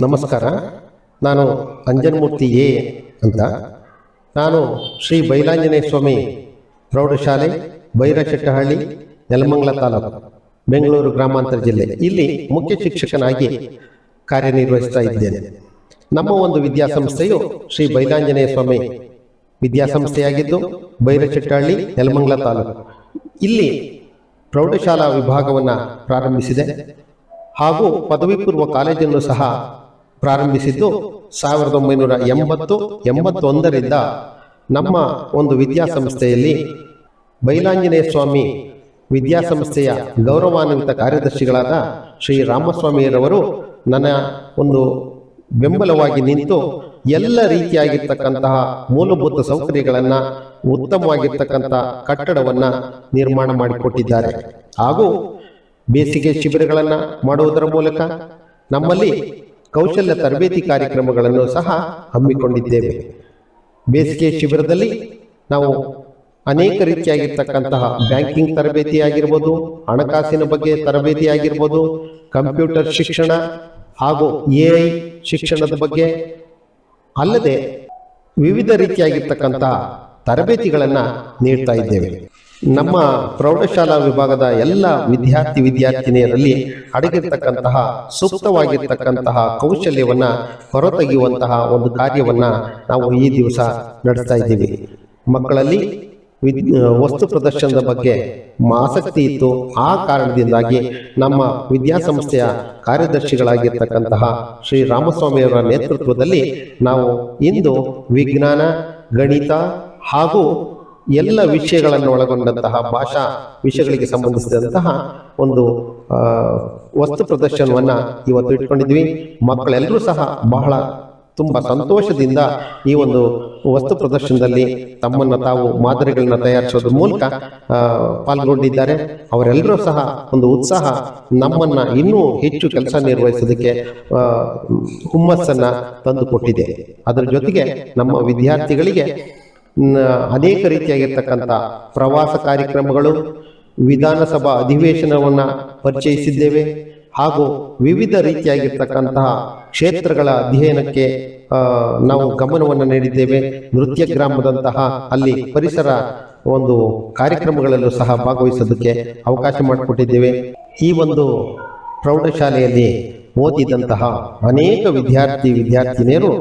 ನಮಸ್ಕಾರ. ನಾನು ಅಂಜನ್ಮೂರ್ತಿ ಎ ಅಂತ. ನಾನು ಶ್ರೀ ಬೈಲಾಂಜನೇಯ ಸ್ವಾಮಿ ಪ್ರೌಢಶಾಲೆ ಬೈರಚಟ್ಟಹಳ್ಳಿ, ನೆಲಮಂಗಲ ತಾಲೂಕು, ಬೆಂಗಳೂರು ಗ್ರಾಮಾಂತರ ಜಿಲ್ಲೆ ಇಲ್ಲಿ ಮುಖ್ಯ ಶಿಕ್ಷಕನಾಗಿ ಕಾರ್ಯನಿರ್ವಹಿಸ್ತಾ ಇದ್ದೇನೆ. ನಮ್ಮ ಒಂದು ವಿದ್ಯಾಸಂಸ್ಥೆಯು ಶ್ರೀ ಬೈಲಾಂಜನೇಯ ಸ್ವಾಮಿ ವಿದ್ಯಾಸಂಸ್ಥೆಯಾಗಿದ್ದು ಬೈರಚಟ್ಟಹಳ್ಳಿ, ನೆಲಮಂಗಲ ತಾಲೂಕು ಇಲ್ಲಿ ಪ್ರೌಢಶಾಲಾ ವಿಭಾಗವನ್ನು ಪ್ರಾರಂಭಿಸಿದೆ ಹಾಗೂ ಪದವಿ ಪೂರ್ವ ಕಾಲೇಜನ್ನು ಸಹ ಪ್ರಾರಂಭಿಸಿದ್ದು 1981ರಿಂದ ನಮ್ಮ ಒಂದು ವಿದ್ಯಾಸಂಸ್ಥೆಯಲ್ಲಿ ಬೈಲಾಂಜನೇಯ ಸ್ವಾಮಿ ವಿದ್ಯಾಸಂಸ್ಥೆಯ ಗೌರವಾನ್ವಿತ ಕಾರ್ಯದರ್ಶಿಗಳಾದ ಶ್ರೀ ರಾಮಸ್ವಾಮಿಯರವರು ನನ್ನ ಒಂದು ಬೆಂಬಲವಾಗಿ ನಿಂತು ಎಲ್ಲ ರೀತಿಯಾಗಿರ್ತಕ್ಕಂತಹ ಮೂಲಭೂತ ಸೌಕರ್ಯಗಳನ್ನು, ಉತ್ತಮವಾಗಿರ್ತಕ್ಕಂಥ ಕಟ್ಟಡವನ್ನು ನಿರ್ಮಾಣ ಮಾಡಿಕೊಟ್ಟಿದ್ದಾರೆ. ಹಾಗೂ ಬೇಸಿಗೆ ಶಿಬಿರಗಳನ್ನು ಮಾಡುವುದರ ಮೂಲಕ ನಮ್ಮಲ್ಲಿ ಕೌಶಲ್ಯ ತರಬೇತಿ ಕಾರ್ಯಕ್ರಮಗಳನ್ನು ಸಹ ಹಮ್ಮಿಕೊಂಡಿದ್ದೇವೆ. ಬೇಸಿಗೆ ಶಿಬಿರದಲ್ಲಿ ನಾವು ಅನೇಕ ರೀತಿಯಾಗಿರ್ತಕ್ಕಂತಹ ಬ್ಯಾಂಕಿಂಗ್ ತರಬೇತಿ ಆಗಿರ್ಬೋದು, ಹಣಕಾಸಿನ ಬಗ್ಗೆ ತರಬೇತಿ ಆಗಿರ್ಬೋದು, ಕಂಪ್ಯೂಟರ್ ಶಿಕ್ಷಣ ಹಾಗೂ AI ಶಿಕ್ಷಣದ ಬಗ್ಗೆ ಅಲ್ಲದೆ ವಿವಿಧ ರೀತಿಯಾಗಿರ್ತಕ್ಕಂತಹ ತರಬೇತಿಗಳನ್ನು ನೀಡ್ತಾ ಇದ್ದೇವೆ. ನಮ್ಮ ಪ್ರೌಢಶಾಲಾ ವಿಭಾಗದ ಎಲ್ಲ ವಿದ್ಯಾರ್ಥಿನಿಯರಲ್ಲಿ ಅಡಗಿರ್ತಕ್ಕಂತಹ ಸೂಕ್ತವಾಗಿರ್ತಕ್ಕಂತಹ ಕೌಶಲ್ಯವನ್ನು ಹೊರತೆಗೆಯುವಂತಹ ಒಂದು ಕಾರ್ಯವನ್ನು ನಾವು ಈ ದಿವಸ ನಡೆಸ್ತಾ ಇದ್ದೀವಿ. ಮಕ್ಕಳಲ್ಲಿ ವಸ್ತು ಪ್ರದರ್ಶನದ ಬಗ್ಗೆ ಆಸಕ್ತಿ ಇತ್ತು. ಆ ಕಾರಣದಿಂದಾಗಿ ನಮ್ಮ ವಿದ್ಯಾಸಂಸ್ಥೆಯ ಕಾರ್ಯದರ್ಶಿಗಳಾಗಿರ್ತಕ್ಕಂತಹ ಶ್ರೀ ರಾಮಸ್ವಾಮಿಯವರ ನೇತೃತ್ವದಲ್ಲಿ ನಾವು ಇಂದು ವಿಜ್ಞಾನ, ಗಣಿತ ಹಾಗೂ ಎಲ್ಲ ವಿಷಯಗಳನ್ನು ಒಳಗೊಂಡಂತಹ ಭಾಷಾ ವಿಷಯಗಳಿಗೆ ಸಂಬಂಧಿಸಿದಂತಹ ಒಂದು ವಸ್ತು ಪ್ರದರ್ಶನವನ್ನು ಇವತ್ತು ಇಟ್ಕೊಂಡಿದ್ವಿ. ಮಕ್ಕಳೆಲ್ಲರೂ ಸಹ ಬಹಳ ತುಂಬ ಸಂತೋಷದಿಂದ ಈ ಒಂದು ವಸ್ತು ಪ್ರದರ್ಶನದಲ್ಲಿ ತಮ್ಮನ್ನು ತಾವು ಮಾದರಿಗಳನ್ನ ತಯಾರಿಸೋದ್ರ ಮೂಲಕ ಪಾಲ್ಗೊಂಡಿದ್ದಾರೆ. ಅವರೆಲ್ಲರೂ ಸಹ ಒಂದು ಉತ್ಸಾಹ ನಮ್ಮನ್ನು ಇನ್ನೂ ಹೆಚ್ಚು ಕೆಲಸ ನಿರ್ವಹಿಸೋದಕ್ಕೆ ಹುಮ್ಮಸ್ಸನ್ನು ತಂದುಕೊಟ್ಟಿದೆ. ಅದರ ಜೊತೆಗೆ ನಮ್ಮ ವಿದ್ಯಾರ್ಥಿಗಳಿಗೆ ಅನೇಕ ರೀತಿಯಾಗಿರ್ತಕ್ಕಂಥ ಪ್ರವಾಸ ಕಾರ್ಯಕ್ರಮಗಳು, ವಿಧಾನಸಭಾ ಅಧಿವೇಶನವನ್ನು ಪರಿಚಯಿಸಿದ್ದೇವೆ ಹಾಗೂ ವಿವಿಧ ರೀತಿಯಾಗಿರ್ತಕ್ಕಂತಹ ಕ್ಷೇತ್ರಗಳ ಅಧ್ಯಯನಕ್ಕೆ ನಾವು ಗಮನವನ್ನು ನೀಡಿದ್ದೇವೆ. ನೃತ್ಯ ಗ್ರಾಮದಂತಹ ಅಲ್ಲಿ ಪರಿಸರ ಒಂದು ಕಾರ್ಯಕ್ರಮಗಳಲ್ಲೂ ಸಹ ಭಾಗವಹಿಸೋದಕ್ಕೆ ಅವಕಾಶ ಮಾಡಿಕೊಟ್ಟಿದ್ದೇವೆ. ಈ ಒಂದು ಪ್ರೌಢಶಾಲೆಯಲ್ಲಿ ಓದಿದಂತಹ ಅನೇಕ ವಿದ್ಯಾರ್ಥಿನಿಯರು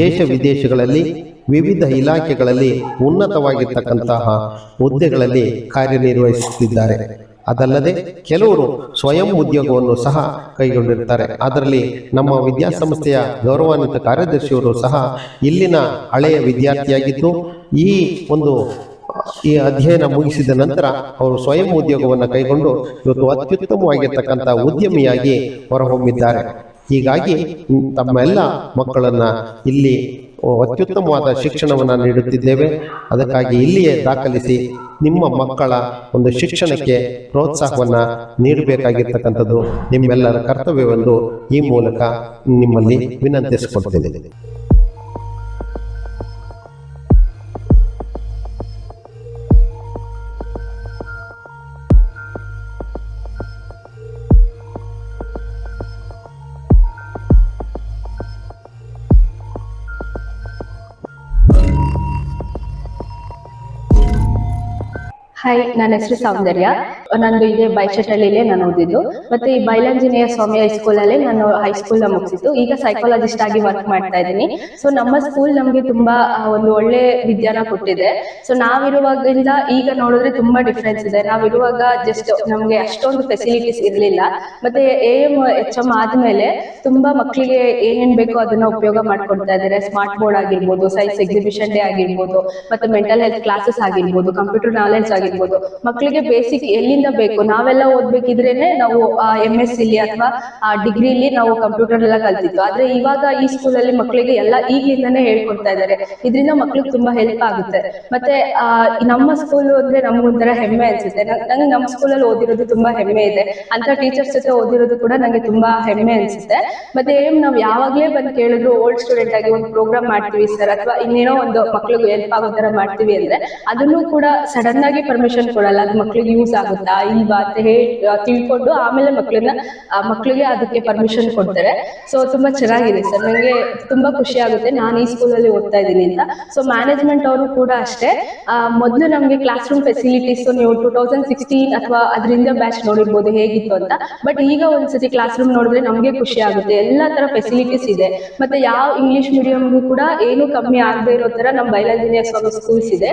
ದೇಶ ವಿದೇಶಗಳಲ್ಲಿ ವಿವಿಧ ಇಲಾಖೆಗಳಲ್ಲಿ ಉನ್ನತವಾಗಿರ್ತಕ್ಕಂತಹ ಹುದ್ದೆಗಳಲ್ಲಿ ಕಾರ್ಯನಿರ್ವಹಿಸುತ್ತಿದ್ದಾರೆ. ಅದಲ್ಲದೆ ಕೆಲವರು ಸ್ವಯಂ ಉದ್ಯೋಗವನ್ನು ಸಹ ಕೈಗೊಂಡಿರ್ತಾರೆ. ಅದರಲ್ಲಿ ನಮ್ಮ ವಿದ್ಯಾಸಂಸ್ಥೆಯ ಗೌರವಾನ್ವಿತ ಕಾರ್ಯದರ್ಶಿಯವರು ಸಹ ಇಲ್ಲಿನ ಹಳೆಯ ವಿದ್ಯಾರ್ಥಿಯಾಗಿದ್ದು ಈ ಅಧ್ಯಯನ ಮುಗಿಸಿದ ನಂತರ ಅವರು ಸ್ವಯಂ ಉದ್ಯೋಗವನ್ನು ಕೈಗೊಂಡು ಇವತ್ತು ಅತ್ಯುತ್ತಮವಾಗಿರ್ತಕ್ಕಂಥ ಉದ್ಯಮಿಯಾಗಿ ಹೊರಹೊಮ್ಮಿದ್ದಾರೆ. ಹೀಗಾಗಿ ತಮ್ಮೆಲ್ಲ ಮಕ್ಕಳನ್ನು ಇಲ್ಲಿ ಅತ್ಯುತ್ತಮವಾದ ಶಿಕ್ಷಣವನ್ನು ನೀಡುತ್ತಿದ್ದೇವೆ. ಅದಕ್ಕಾಗಿ ಇಲ್ಲಿಯೇ ದಾಖಲಿಸಿ ನಿಮ್ಮ ಮಕ್ಕಳ ಒಂದು ಶಿಕ್ಷಣಕ್ಕೆ ಪ್ರೋತ್ಸಾಹವನ್ನು ನೀಡಬೇಕಾಗಿರ್ತಕ್ಕಂಥದ್ದು ನಿಮ್ಮೆಲ್ಲರ ಕರ್ತವ್ಯವೆಂದು ಈ ಮೂಲಕ ನಿಮ್ಮಲ್ಲಿ ವಿನಂತಿಸಿಕೊಳ್ತೇನೆ. ಹಾಯ್, ನನ್ನ ಹೆಸರು ಸೌಂದರ್ಯ. ನಂದು ಇದೇ ಬೈಚಟ್ಟಹಳ್ಳಿಲೇ ನಾನು ಓದಿದ್ದು. ಮತ್ತೆ ಈ ಬೈಲಾಂಜನೇಯ ಸ್ವಾಮಿ ಹೈಸ್ಕೂಲಲ್ಲೇ ನಾನು ಹೈಸ್ಕೂಲ್ನ ಮುಗಿಸಿದ್ದು. ಈಗ ಸೈಕಾಲಜಿಸ್ಟ್ ಆಗಿ ವರ್ಕ್ ಮಾಡ್ತಾ ಇದ್ದೀನಿ. ಸೊ ನಮ್ಮ ಸ್ಕೂಲ್ ನಮಗೆ ತುಂಬಾ ಒಂದು ಒಳ್ಳೆ ವಿದ್ಯಾನ ಕೊಟ್ಟಿದೆ. ಸೊ ನಾವಿರುವಾಗಿಂದ ಈಗ ನೋಡಿದ್ರೆ ತುಂಬಾ ಡಿಫ್ರೆನ್ಸ್ ಇದೆ. ನಾವಿರುವಾಗ ಜಸ್ಟ್ ನಮ್ಗೆ ಅಷ್ಟೊಂದು ಫೆಸಿಲಿಟೀಸ್ ಇರಲಿಲ್ಲ. ಮತ್ತೆ HM ಆದ್ಮೇಲೆ ತುಂಬಾ ಮಕ್ಕಳಿಗೆ ಏನೇನ್ ಬೇಕೋ ಅದನ್ನ ಉಪಯೋಗ ಮಾಡ್ಕೊಡ್ತಾ ಇದ್ದಾರೆ. ಸ್ಮಾರ್ಟ್ ಬೋರ್ಡ್ ಆಗಿರ್ಬೋದು, ಸೈನ್ಸ್ ಎಕ್ಸಿಬಿಷನ್ ಡೇ ಆಗಿರ್ಬೋದು, ಮತ್ತೆ ಮೆಂಟಲ್ ಹೆಲ್ತ್ ಕ್ಲಾಸಸ್ ಆಗಿರ್ಬೋದು, ಕಂಪ್ಯೂಟರ್ ನಾಲೆಡ್ಜ್ ಆಗಿರ್ಬೋದು, ಮಕ್ಕಳಿಗೆ ಬೇಸಿಕ್ ಎಲ್ಲಿಂದ ಬೇಕು. ನಾವೆಲ್ಲ ಓದ್ಬೇಕಿದ್ರೇನೆ ನಾವು MS ಅಥವಾ ಡಿಗ್ರಿಲಿ ನಾವು ಕಂಪ್ಯೂಟರ್ ಎಲ್ಲ ಕಲ್ತಿತ್ತು. ಆದ್ರೆ ಇವಾಗ ಈ ಸ್ಕೂಲಲ್ಲಿ ಮಕ್ಕಳಿಗೆ ಎಲ್ಲ ಈಗಿಂದಾನೇ ಹೇಳ್ಕೊಡ್ತಾ ಇದ್ದಾರೆ. ಇದರಿಂದ ಮಕ್ಳಿಗೆ ತುಂಬಾ ಹೆಲ್ಪ್ ಆಗುತ್ತೆ. ಮತ್ತೆ ನಮ್ಮ ಸ್ಕೂಲ್ ಅಂದ್ರೆ ನಮ್ಗೊಂಥರ ಹೆಮ್ಮೆ ಅನ್ಸುತ್ತೆ. ನಂಗೆ ನಮ್ಮ ಸ್ಕೂಲಲ್ಲಿ ಓದಿರೋದು ತುಂಬಾ ಹೆಮ್ಮೆ ಇದೆ. ಅಂತ ಟೀಚರ್ಸ್ ಜೊತೆ ಓದಿರೋದು ಕೂಡ ನಂಗೆ ತುಂಬಾ ಹೆಮ್ಮೆ ಅನ್ಸುತ್ತೆ. ಮತ್ತೆ ನಾವ್ ಯಾವಾಗ್ಲೇ ಬಂದು ಕೇಳಿದ್ರು ಓಲ್ಡ್ ಸ್ಟೂಡೆಂಟ್ ಆಗಿ ಒಂದು ಪ್ರೋಗ್ರಾಮ್ ಮಾಡ್ತೀವಿ ಸರ್, ಅಥವಾ ಇನ್ನೇನೋ ಒಂದು ಮಕ್ಳಿಗೆ ಹೆಲ್ಪ್ ಆಗೋ ತರ ಮಾಡ್ತೀವಿ ಅಂದ್ರೆ ಅದನ್ನು ಕೂಡ ಸಡನ್ ಆಗಿ ಪರ್ಮಿಷನ್ ಕೊಡಲ್ಲ, ಅದು ಮಕ್ಳಿಗೆ ಯೂಸ್ ಆಗುತ್ತಾ ಇಲ್ವಾ ಅಂತ ತಿಳ್ಕೊಂಡು ಆಮೇಲೆ ಮಕ್ಳಿಗೆ ಅದಕ್ಕೆ ಪರ್ಮಿಷನ್ ಕೊಡ್ತಾರೆ. ಸೊ ತುಂಬಾ ಚೆನ್ನಾಗಿದೆ ಸರ್, ನಂಗೆ ತುಂಬಾ ಖುಷಿ ಆಗುತ್ತೆ ನಾನು ಈ ಸ್ಕೂಲಲ್ಲಿ ಓದ್ತಾ ಇದ್ದೀನಿ ಅಂತ. ಸೊ ಮ್ಯಾನೇಜ್ಮೆಂಟ್ ಅವರು ಕೂಡ ಅಷ್ಟೇ, ಮೊದಲು ನಮಗೆ ಕ್ಲಾಸ್ ರೂಮ್ ಫೆಸಿಲಿಟೀಸ್ ನೀವು 2016 ಅಥವಾ ಅದರಿಂದ ಬ್ಯಾಚ್ ನೋಡಿರ್ಬೋದು ಹೇಗಿತ್ತು ಅಂತ. ಬಟ್ ಈಗ ಒಂದ್ಸತಿ ಕ್ಲಾಸ್ ರೂಮ್ ನೋಡಿದ್ರೆ ನಮಗೆ ಖುಷಿ ಆಗುತ್ತೆ, ಎಲ್ಲಾ ತರ ಫೆಸಿಲಿಟೀಸ್ ಇದೆ. ಮತ್ತೆ ಯಾವ ಇಂಗ್ಲಿಷ್ ಮೀಡಿಯಂಗೂ ಕೂಡ ಏನು ಕಮ್ಮಿ ಆಗದೆ ಇರೋ ತರ ನಮ್ಮ ಬೈಲಾಂಜನೇಯ ಸ್ವಾಮಿ ಸ್ಕೂಲ್ಸ್ ಇದೆ.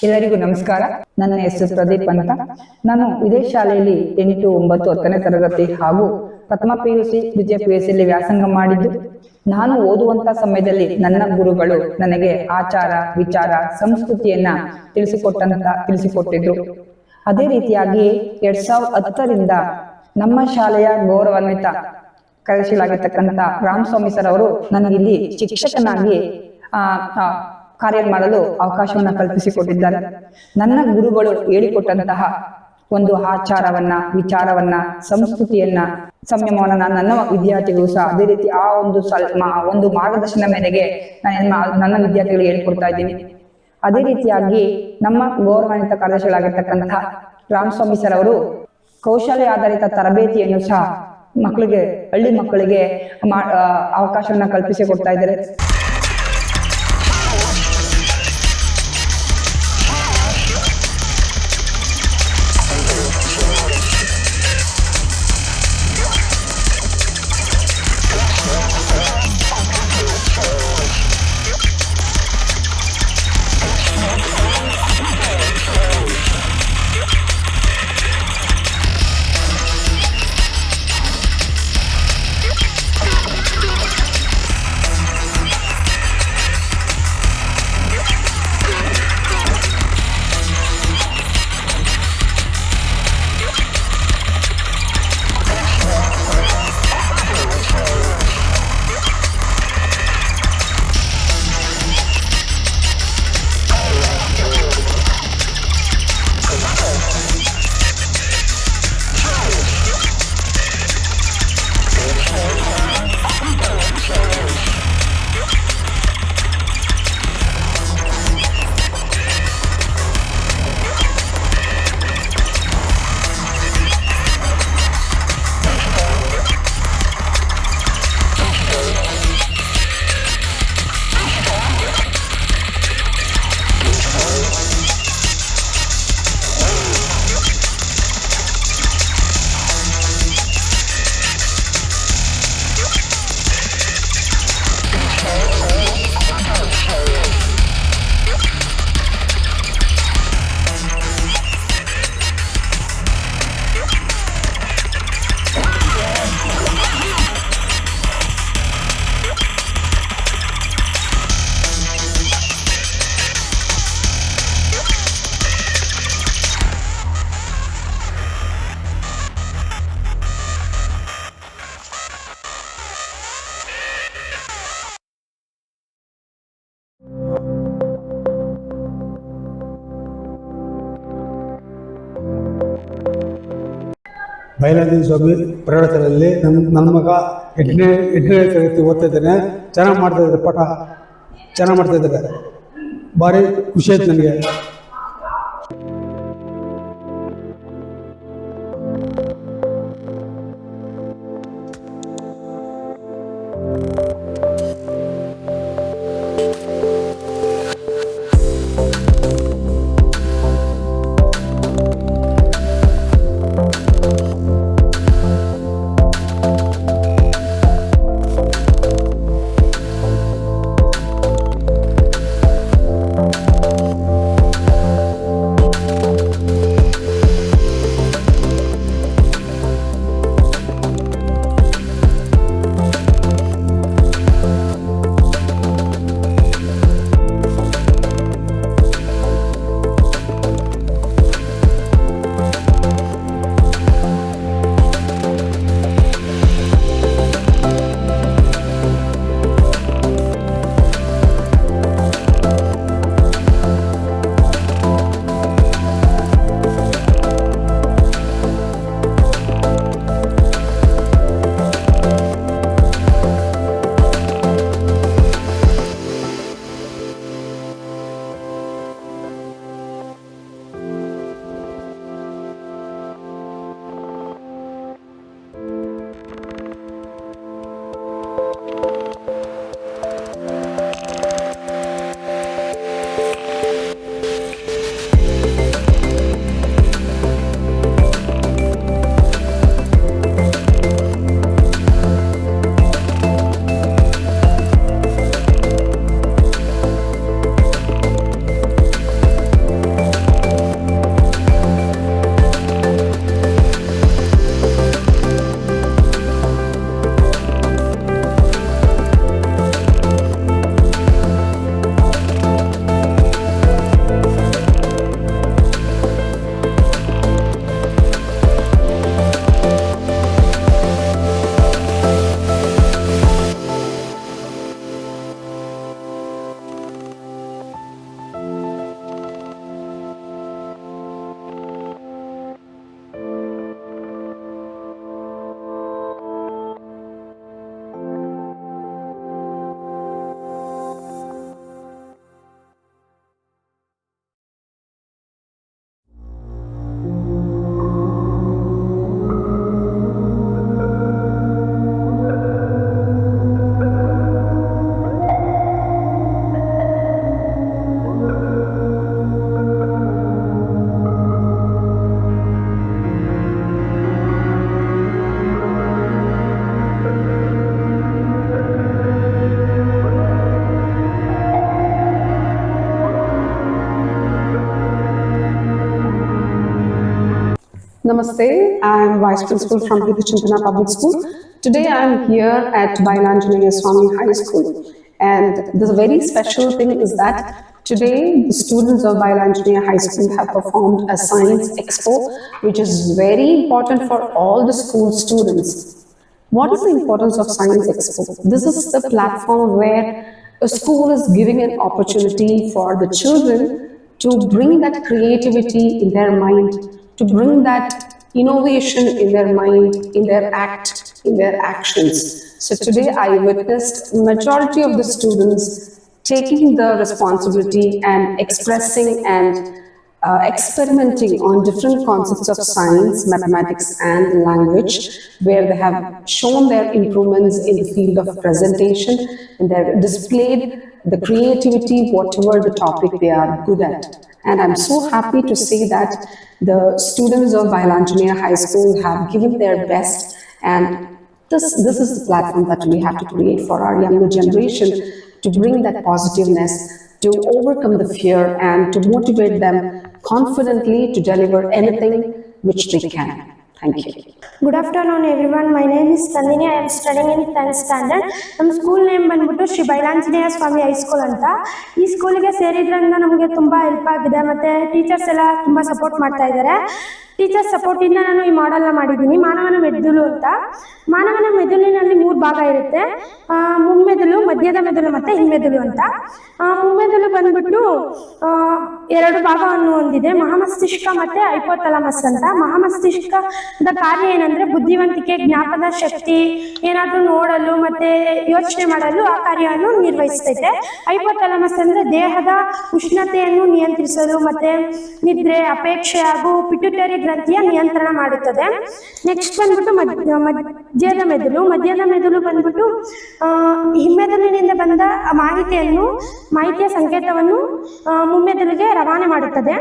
ಎಲ್ಲರಿಗೂ ನಮಸ್ಕಾರ. ನನ್ನ ಹೆಸರು ಪ್ರದೀಪ್ ಅಂತ. ನಾನು ಇದೇ ಶಾಲೆಯಲ್ಲಿ 8, 9, 10ನೇ ತರಗತಿ ಹಾಗೂ ಪ್ರಥಮ PUC, ದ್ವಿತೀಯ PUCಯಲ್ಲಿ ವ್ಯಾಸಂಗ ಮಾಡಿದ್ದು. ನಾನು ಓದುವಂತ ಸಮಯದಲ್ಲಿ ನನ್ನ ಗುರುಗಳು ನನಗೆ ಆಚಾರ, ವಿಚಾರ, ಸಂಸ್ಕೃತಿಯನ್ನ ತಿಳಿಸಿಕೊಟ್ಟಿದ್ರು. ಅದೇ ರೀತಿಯಾಗಿ 2010ರಿಂದ ನಮ್ಮ ಶಾಲೆಯ ಗೌರವಾನ್ವಿತ ಕಾರ್ಯಶೀಲಾಗಿರ್ತಕ್ಕಂಥ ರಾಮಸ್ವಾಮಿ ಸರ್ ಅವರು ನನಗಿಲ್ಲಿ ಶಿಕ್ಷಕನಾಗಿ ಕಾರ್ಯ ಮಾಡಲು ಅವಕಾಶವನ್ನ ಕಲ್ಪಿಸಿಕೊಟ್ಟಿದ್ದಾರೆ. ನನ್ನ ಗುರುಗಳು ಹೇಳಿಕೊಟ್ಟಂತಹ ಒಂದು ಆಚಾರವನ್ನ, ವಿಚಾರವನ್ನ, ಸಂಸ್ಕೃತಿಯನ್ನ, ಸಂಯಮವನ್ನ ನಾನು ನನ್ನ ವಿದ್ಯಾರ್ಥಿಗಳು ಸಹ ಅದೇ ರೀತಿ ಆ ಒಂದು ಮಾರ್ಗದರ್ಶನ ಮೇರೆಗೆ ನನ್ನ ವಿದ್ಯಾರ್ಥಿಗಳಿಗೆ ಹೇಳಿಕೊಡ್ತಾ ಇದ್ದೀನಿ. ಅದೇ ರೀತಿಯಾಗಿ ನಮ್ಮ ಗೌರವಾನ್ವಿತ ಕಾರ್ಯಶೀಲಾಗಿರ್ತಕ್ಕಂತಹ ರಾಮಸ್ವಾಮಿ ಸರ್ ಅವರು ಕೌಶಲ್ಯ ಆಧಾರಿತ ತರಬೇತಿಯನ್ನು ಸಹ ಮಕ್ಕಳಿಗೆ, ಹಳ್ಳಿ ಮಕ್ಕಳಿಗೆ ಅವಕಾಶವನ್ನ ಕಲ್ಪಿಸಿಕೊಡ್ತಾ ಇದ್ದಾರೆ. ಬೈಲಾಂಜನೇಯ ಸ್ವಾಮಿ ಪ್ರೌಢಶಾಲೆಯಲ್ಲಿ ನನ್ನ ಮಗ ಎಂಟನೇ ತರಗತಿ ಓದ್ತಾ ಇದ್ದಾನೆ. ಚೆನ್ನಾಗಿ ಮಾಡ್ತಾ ಇದ್ದಾರೆ, ಪಾಠ ಚೆನ್ನಾಗಿ ಮಾಡ್ತಾ ಇದ್ದಾರೆ. ಭಾರಿ ಖುಷಿ ಆಯ್ತು ನನಗೆ. Namaste, I am Vice Principal from Vidyachinkana Public School. Today I am here at Bailanjanaya Swami High School, and the very special thing is that today the students of Bailanjanaya High School have performed a science expo, which is very important for all the school students. What is the importance of science expo? This is the platform where a school is giving an opportunity for the children to bring that creativity in their mind, to bring that innovation in their mind, in their act, in their actions. So today I witnessed majority of the students taking the responsibility and expressing and experimenting on different concepts of science, mathematics and language, where they have shown their improvements in the field of presentation and they have displayed the creativity, whatever the topic they are good at. And I'm so happy to say that the students of Bailanjanaya High School have given their best, and this is the platform that we have to create for our younger generation to bring that positiveness, to overcome the fear and to motivate them confidently to deliver anything which they can. Thank you. Good afternoon everyone. My name is Tandini. I am studying in 10th standard. ನಮ್ಮ school name ಬಂದ್ಬಿಟ್ಟು ಶ್ರೀ ಬೈಲಾಂಜನೇಯ ಸ್ವಾಮಿ high school ಅಂತ. ಈ ಸ್ಕೂಲಿಗೆ ಸೇರಿದ್ರಿಂದ ನಮಗೆ ತುಂಬಾ help ಆಗಿದೆ, ಮತ್ತೆ teachers ಎಲ್ಲ ತುಂಬಾ ಸಪೋರ್ಟ್ ಮಾಡ್ತಾ ಇದ್ದಾರೆ. ಟೀಚರ್ಸ್ ಸಪೋರ್ಟ್ ಇಂದ ನಾನು ಈ ಮಾಡೆಲ್ ನ ಮಾಡಿದ್ದೀನಿ. ಮಾನವನ ಮೆದುಳು ಅಂತ. ಮಾನವನ ಮೆದುಳಿನಲ್ಲಿ 3 ಭಾಗ ಇರುತ್ತೆ. ಮುಮ್ಮೆದುಳು, ಮಧ್ಯದ ಮೆದುಳು ಮತ್ತೆ ಹಿಮ್ಮೆದುಳು ಅಂತ. ಮುಮ್ಮೆದುಳು ಬಂದ್ಬಿಟ್ಟು 2 ಭಾಗವನ್ನು ಹೊಂದಿದೆ, ಮಹಾಮಸ್ತಿಷ್ಕ ಮತ್ತೆ ಹೈಪೋಥಾಲಮಸ್ ಅಂತ. ಮಹಾಮಸ್ತಿಷ್ಕದ ಕಾರ್ಯ ಏನಂದ್ರೆ ಬುದ್ಧಿವಂತಿಕೆ, ಜ್ಞಾಪಕ ಶಕ್ತಿ, ಏನಾದ್ರೂ ನೋಡಲು ಮತ್ತೆ ಯೋಚನೆ ಮಾಡಲು ಆ ಕಾರ್ಯವನ್ನು ನಿರ್ವಹಿಸ್ತೈತೆ. ಹೈಪೋಥಾಲಮಸ್ ಅಂದ್ರೆ ದೇಹದ ಉಷ್ಣತೆಯನ್ನು ನಿಯಂತ್ರಿಸಲು ಮತ್ತೆ ನಿದ್ರೆ, ಅಪೇಕ್ಷೆ ಹಾಗೂ ಪಿಟ್ಯುಟರಿ ಗ್ರಂಥಿಯ ನಿಯಂತ್ರಣ ಮಾಡುತ್ತದೆ. ನೆಕ್ಸ್ಟ್ ಬಂದ್ಬಿಟ್ಟು ಮಧ್ಯದ ಮೆದುಳು. ಮಧ್ಯದ ಮೆದುಳು ಬಂದ್ಬಿಟ್ಟು ಹಿಮ್ಮೆದುಳಿನಿಂದ ಬಂದ ಮಾಹಿತಿಯ ಸಂಕೇತವನ್ನು ಮುಮ್ಮೆದುಳಿಗೆ ರವಾನೆ ಮಾಡುತ್ತದೆ.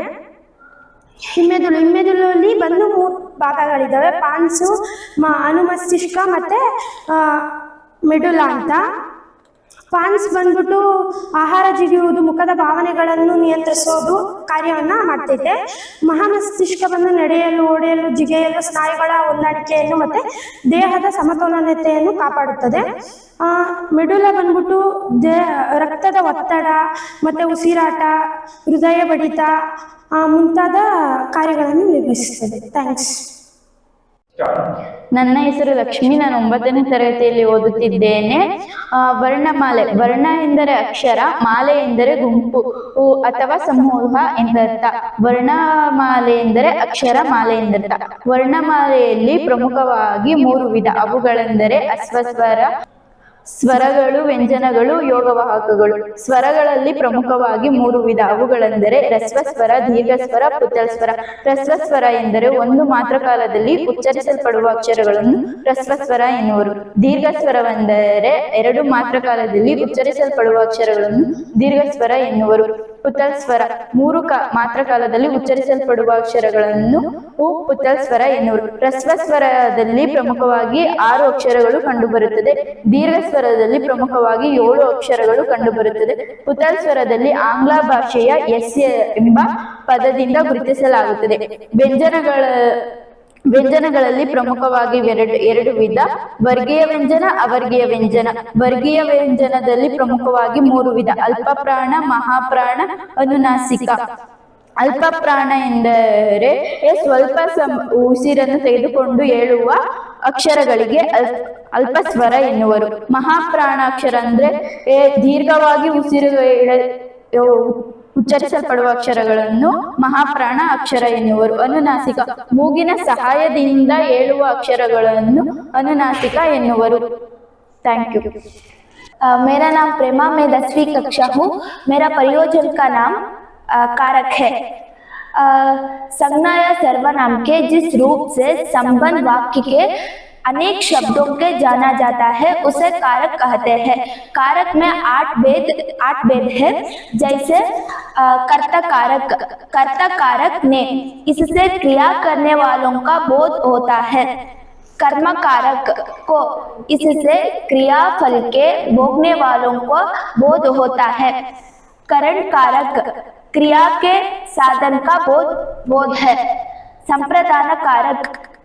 ಹಿಮ್ಮೆದುಳಲ್ಲಿ ಬಂದು 3 ಭಾಗಗಳಿದ್ದಾವೆ, ಪಾನ್ಸು, ಅನುಮಸ್ತಿಷ್ಕ ಮತ್ತೆ ಮೆಡುಲಾ ಅಂತ. ಪಾನ್ಸ್ ಬಂದ್ಬಿಟ್ಟು ಆಹಾರ ಜಿಗಿಯುವುದು, ಮುಖದ ಭಾವನೆಗಳನ್ನು ನಿಯಂತ್ರಿಸೋದು ಕಾರ್ಯವನ್ನ ಮಾಡ್ತೈತೆ. ಮಹಾಮಸ್ತಿಷ್ಕ ಬಂದು ನಡೆಯಲು, ಓಡೆಯಲು, ಜಿಗಿಯಲು, ಸ್ನಾಯುಗಳ ಹೊಂದಾಣಿಕೆಯನ್ನು ಮತ್ತೆ ದೇಹದ ಸಮತೋಲನತೆಯನ್ನು ಕಾಪಾಡುತ್ತದೆ. ಮೆಡುಲ ಬಂದ್ಬಿಟ್ಟು ರಕ್ತದ ಒತ್ತಡ ಮತ್ತೆ ಉಸಿರಾಟ, ಹೃದಯ ಬಡಿತ ಮುಂತಾದ ಕಾರ್ಯಗಳನ್ನು ನಿರ್ವಹಿಸುತ್ತದೆ. ಥ್ಯಾಂಕ್ಸ್. ನನ್ನ ಹೆಸರು ಲಕ್ಷ್ಮಿ. ನಾನು 9ನೇ ತರಗತಿಯಲ್ಲಿ ಓದುತ್ತಿದ್ದೇನೆ. ವರ್ಣಮಾಲೆ. ವರ್ಣ ಎಂದರೆ ಅಕ್ಷರ, ಮಾಲೆ ಎಂದರೆ ಗುಂಪು ಅಥವಾ ಸಮೂಹ ಎಂದರ್ಥ. ವರ್ಣಮಾಲೆ ಎಂದರೆ ಅಕ್ಷರ, ಮಾಲೆ ಎಂದರ್ಥ. ವರ್ಣಮಾಲೆಯಲ್ಲಿ ಪ್ರಮುಖವಾಗಿ 3 ವಿಧ. ಅವುಗಳೆಂದರೆ ಅಸ್ವಸ್ವರ, ಸ್ವರಗಳು, ವ್ಯಂಜನಗಳು, ಯೋಗವಾಹಕಗಳು. ಸ್ವರಗಳಲ್ಲಿ ಪ್ರಮುಖವಾಗಿ 3 ವಿಧ. ಅವುಗಳೆಂದರೆ ರಸ್ವಸ್ವರ, ದೀರ್ಘಸ್ವರ, ಪುತ್ತಲ್ಸ್ವರ. ರಸ್ವಸ್ವರ ಎಂದರೆ 1 ಮಾತ್ರ ಕಾಲದಲ್ಲಿ ಉಚ್ಚರಿಸಲ್ಪಡುವ ಅಕ್ಷರಗಳನ್ನು ರಸ್ವಸ್ವರ ಎನ್ನುವರು. ದೀರ್ಘಸ್ವರವೆಂದರೆ 2 ಮಾತ್ರ ಕಾಲದಲ್ಲಿ ಉಚ್ಚರಿಸಲ್ಪಡುವ ಅಕ್ಷರಗಳನ್ನು ದೀರ್ಘಸ್ವರ ಎನ್ನುವರು. ಪುತ್ತಲ್ಸ್ವರ 3 ಮಾತ್ರ ಕಾಲದಲ್ಲಿ ಉಚ್ಚರಿಸಲ್ಪಡುವ ಅಕ್ಷರಗಳನ್ನು ಪುತ್ತಲ್ಸ್ವರ ಎನ್ನುವರು. ರಸ್ವಸ್ವರದಲ್ಲಿ ಪ್ರಮುಖವಾಗಿ 6 ಅಕ್ಷರಗಳು ಕಂಡುಬರುತ್ತದೆ. ದೀರ್ಘಸ್ವರದಲ್ಲಿ ಪ್ರಮುಖವಾಗಿ 7 ಅಕ್ಷರಗಳು ಕಂಡುಬರುತ್ತದೆ. ಪುತ್ತಲ್ಸ್ವರದಲ್ಲಿ ಆಂಗ್ಲ ಭಾಷೆಯ ಎಸ್ ಎಂಬ ಪದದಿಂದ ಗುರುತಿಸಲಾಗುತ್ತದೆ. ವ್ಯಂಜನಗಳಲ್ಲಿ ಪ್ರಮುಖವಾಗಿ 2 ವಿಧ. ವರ್ಗೀಯ ವ್ಯಂಜನ, ಅವರ್ಗೀಯ ವ್ಯಂಜನ. ವರ್ಗೀಯ ವ್ಯಂಜನದಲ್ಲಿ ಪ್ರಮುಖವಾಗಿ 3 ವಿಧ. ಅಲ್ಪಪ್ರಾಣ, ಮಹಾಪ್ರಾಣ, ಅನುನಾಸಿಕ. ಅಲ್ಪಪ್ರಾಣ ಎಂದರೆ ಸ್ವಲ್ಪ ಉಸಿರನ್ನು ತೆಗೆದುಕೊಂಡು ಹೇಳುವ ಅಕ್ಷರಗಳಿಗೆ ಅಲ್ಪಸ್ವರ ಎನ್ನುವರು. ಮಹಾಪ್ರಾಣಾಕ್ಷರ ಅಂದ್ರೆ ದೀರ್ಘವಾಗಿ ಉಸಿರು ಉಚ್ಚರಿಸಲ್ಪಡುವ ಅಕ್ಷರಗಳನ್ನು ಮಹಾಪ್ರಾಣ ಅಕ್ಷರ ಎನ್ನುವರು. ಅನುನಾಸಿಕ ಮೂಗಿನ ಸಹಾಯದಿಂದ ಹೇಳುವ ಅಕ್ಷರಗಳನ್ನು ಅನುನಾಸಿಕ ಎನ್ನುವರು. Thank you. मेरा नाम प्रेमा, मैं 10वीं कक्षा हूँ. मेरा परियोजन का नाम कारक है. संज्ञा या सर्वनाम के जिस रूप से संबंध वाक्य के अनेक शब्दों के जाना जाता है उसे कारक कहते हैं. कारक में 8 भेद है, जैसे कर्ता कारक ने, इससे क्रिया करने वालों का बोध होता है. कर्म कारक को, इससे क्रियाफल के भोगने वालों को बोध होता है. करण कारक क्रिया के साधन का बोध है. संप्रदान कारक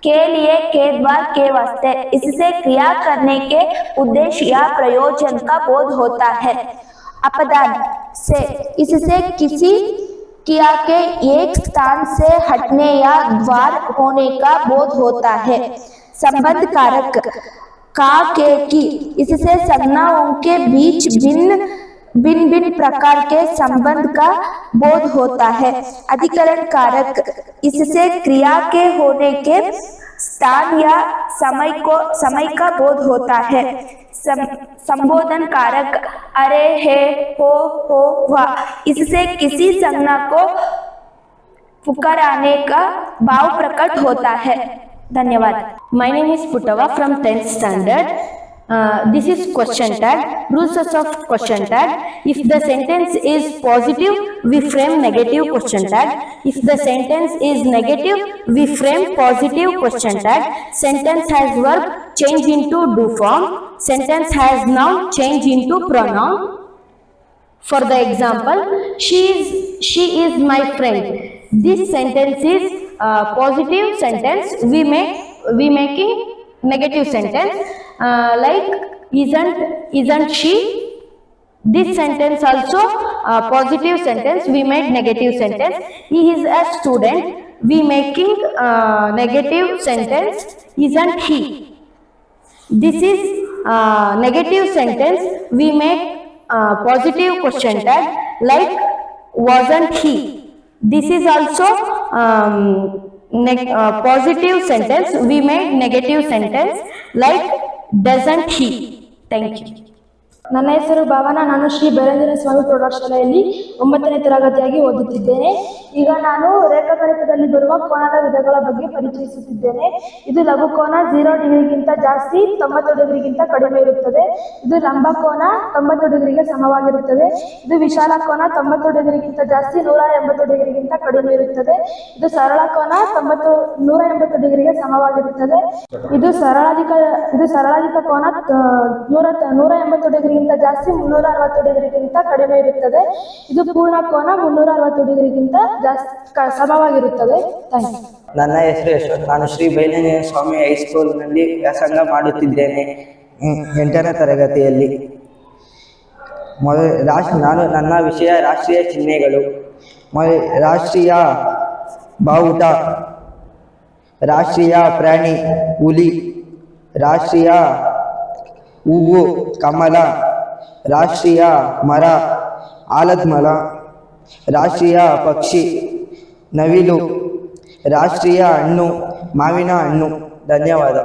के लिए के द्वार के वास्ते, इससे क्रिया करने के उद्देश्य या प्रयोजन का बोध होता है। अपदान से, इससे किसी क्रिया के एक स्थान से हटने या द्वार होने का बोध होता है। संबंध कारक का के की, इससे संज्ञाओं के बीच भिन्न प्रकार के संबंध का बोध होता है। अधिकरण कारक, इससे क्रिया के होने के स्थान या समय का बोध होता है। संबोधन कारक अरे, है, हो, वह, इससे किसी संज्ञा को पुकाराने का भाव प्रकट होता है। धन्यवाद। My name is Putava from 10th standard. This is question tag. Rules of question tag. If the sentence is positive, we frame negative question tag. If the sentence is negative, we frame positive question tag. Sentence has verb changed into do form. Sentence has noun changed into pronoun. For the example, she is my friend. This sentence is positive sentence. We making negative sentence. Like isn't she? This sentence also positive sentence. We made negative sentence. He is a student. We making negative sentence. Isn't he? This is negative sentence. We make positive question tag. Like wasn't he? This is also positive sentence. We made negative sentence. Like doesn't he? Thank you. ನನ್ನ ಹೆಸರು ಭಾವನಾ. ನಾನು ಶ್ರೀ ಬೈಲಾಂಜನೇಯ ಸ್ವಾಮಿ ಪ್ರೌಢಶಾಲೆಯಲ್ಲಿ 9ನೇ ತರಗತಿಯಾಗಿ ಓದುತ್ತಿದ್ದೇನೆ. ಈಗ ನಾನು ರೇಖಾಗಣಿತದಲ್ಲಿ ಬರುವ ಕೋನದ ವಿಧಗಳ ಬಗ್ಗೆ ಪರಿಚಯಿಸುತ್ತಿದ್ದೇನೆ. ಇದು ಲಘು ಕೋನ 0 ಡಿಗ್ರಿಗಿಂತ ಜಾಸ್ತಿ 90 ಡಿಗ್ರಿಗಿಂತ ಕಡಿಮೆ ಇರುತ್ತದೆ. ಇದು ಲಂಬ ಕೋನ 90 ಡಿಗ್ರಿಗೆ ಸಮವಾಗಿರುತ್ತದೆ. ಇದು ವಿಶಾಲ ಕೋನ 90 ಡಿಗ್ರಿಗಿಂತ ಜಾಸ್ತಿ 180 ಡಿಗ್ರಿಗಿಂತ ಕಡಿಮೆ ಇರುತ್ತದೆ. ಇದು ಸರಳ ಕೋನ 180 ಡಿಗ್ರಿಗೆ ಸಮವಾಗಿರುತ್ತದೆ. ಇದು ಸರಳಾಧಿಕ ಕೋನ 180 ಡಿಗ್ರಿಗಿಂತ ಜಾಸ್ತಿ 360 ಡಿಗ್ರಿಗಿಂತ ಕಡಿಮೆ ಇರುತ್ತದೆ. ಇದು ಪೂರ್ಣ ಕೋನ 360 ಡಿಗ್ರಿಗಿಂತ ಜಾಸ್ತಿ ಸಮವಾಗಿರುತ್ತದೆ. Thank you. ನನ್ನ ಹೆಸರು ಯಶವಂತ್. ನಾನು ಶ್ರೀ ಬೈಲಾಂಜನೇಯ ಸ್ವಾಮಿ ಹೈಸ್ಕೂಲ್ನಲ್ಲಿ ವ್ಯಾಸಂಗ ಮಾಡುತ್ತಿದ್ದೇನೆ 8ನೇ ತರಗತಿಯಲ್ಲಿ. ನನ್ನ ವಿಷಯ ರಾಷ್ಟ್ರೀಯ ಚಿಹ್ನೆಗಳು. ರಾಷ್ಟ್ರೀಯ ಬಾವುಟ, ರಾಷ್ಟ್ರೀಯ ಪ್ರಾಣಿ ಹುಲಿ, ರಾಷ್ಟ್ರೀಯ ಹೂವು ಕಮಲ, ರಾಷ್ಟ್ರೀಯ ಮರ ಆಲದ ಮರ, ರಾಷ್ಟ್ರೀಯ ಪಕ್ಷಿ ನವಿಲು, ರಾಷ್ಟ್ರೀಯ ಹಣ್ಣು ಮಾವಿನ ಹಣ್ಣು. ಧನ್ಯವಾದ.